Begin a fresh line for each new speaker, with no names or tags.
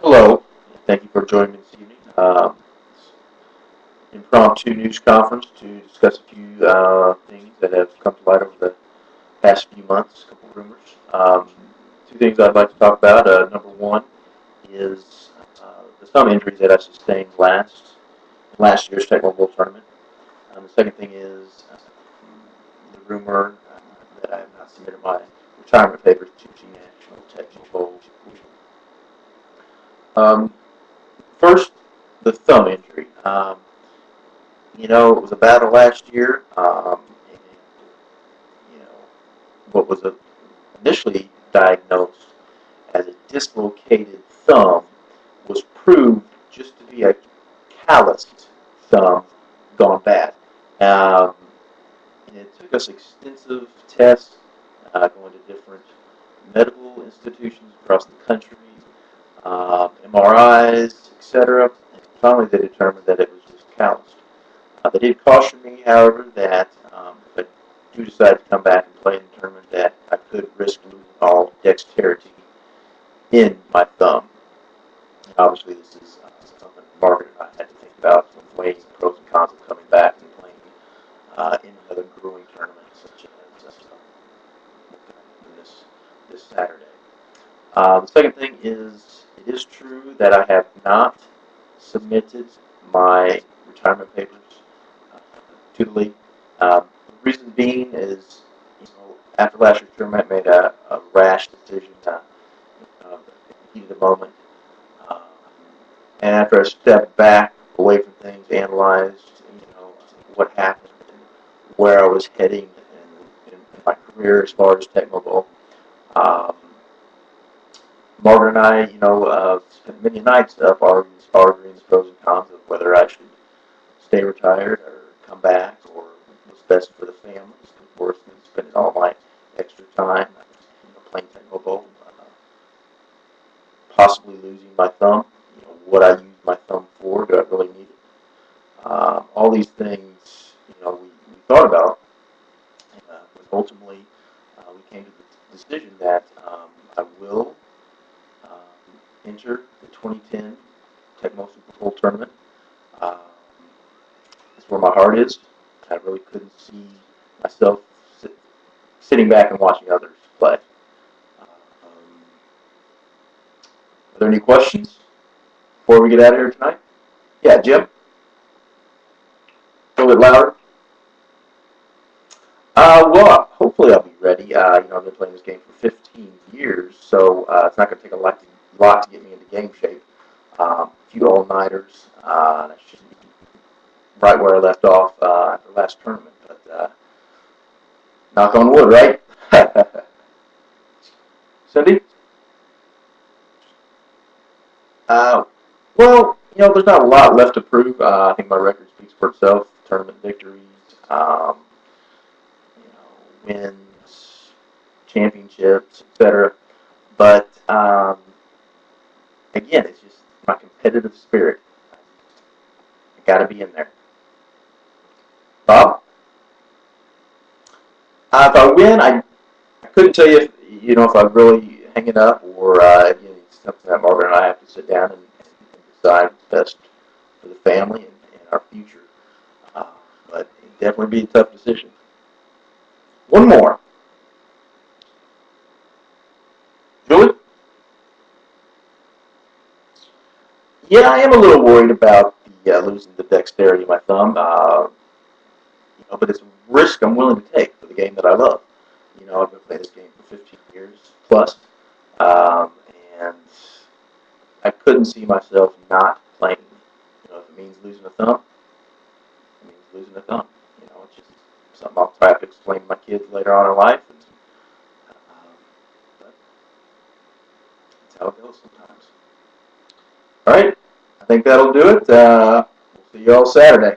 Hello, thank you for joining me this evening. Impromptu news conference to discuss a few things that have come to light over the past few months, a couple of rumors. Two things I'd like to talk about. Number one is the thumb injuries that I sustained last year's Tecmo Bowl tournament. The second thing is the rumor that I have not submitted my retirement papers to the National Tecmo Bowl. Um, First, the thumb injury. It was a battle last year, and what was initially diagnosed as a dislocated thumb was proved just to be a calloused thumb gone bad. Um, and it took us extensive tests, going to different medical institutions across the country, MRIs, etc. And finally, they determined that it was just calloused. They did caution me, however, that if I do decide to come back and play in the tournament, that I could risk losing all dexterity in my thumb. And obviously, this is something Margaret and I had to think about when weighing the pros and cons of coming back and playing in another grueling tournament such as this Saturday. The second thing is, it is true that I have not submitted my retirement papers to the league. The reason being is, after last year's tournament, I made a rash decision in the heat of the moment. Um, and after I stepped back away from things, analyzed, what happened and where I was heading in my career as far as Tecmo Bowl. Um, Margaret and I, spent many nights up arguing the pros and cons of whether I should stay retired or come back or what's best for the family. Of course, spending all my extra time playing Tecmo Bowl, possibly losing my thumb. What I use my thumb for? Do I really need it? All these things, we thought about. But ultimately, we came to the decision that I will enter the 2010 Tecmo Super Bowl tournament. Um, That's where my heart is. I really couldn't see myself sitting back and watching others play. Are there any questions before we get out of here tonight? Yeah, Jim? A little bit louder. Hopefully I'll be ready. I've been playing this game for 15 years, so it's not going to take a lot to get me into game shape. A few all-nighters. I should be right where I left off after the last tournament. But knock on wood, right? Cindy? Uh, there's not a lot left to prove. I think my record speaks for itself. Tournament victories, wins, championships, etc. But again, it's just my competitive spirit. I got to be in there. Bob, if I win, I couldn't tell you if I really hang it up or again, it's something that Margaret and I have to sit down and decide what's best for the family and our future. Uh, but it'd definitely be a tough decision. One more, Julie. Yeah, I am a little worried about the losing the dexterity of my thumb. But it's a risk I'm willing to take for the game that I love. I've been playing this game for 15 years plus, um, and I couldn't see myself not playing. If it means losing a thumb, it means losing a thumb. It's just something I'll try to explain to my kids later on in life. But that's how it goes sometimes. All right, I think that'll do it. We'll see you all Saturday.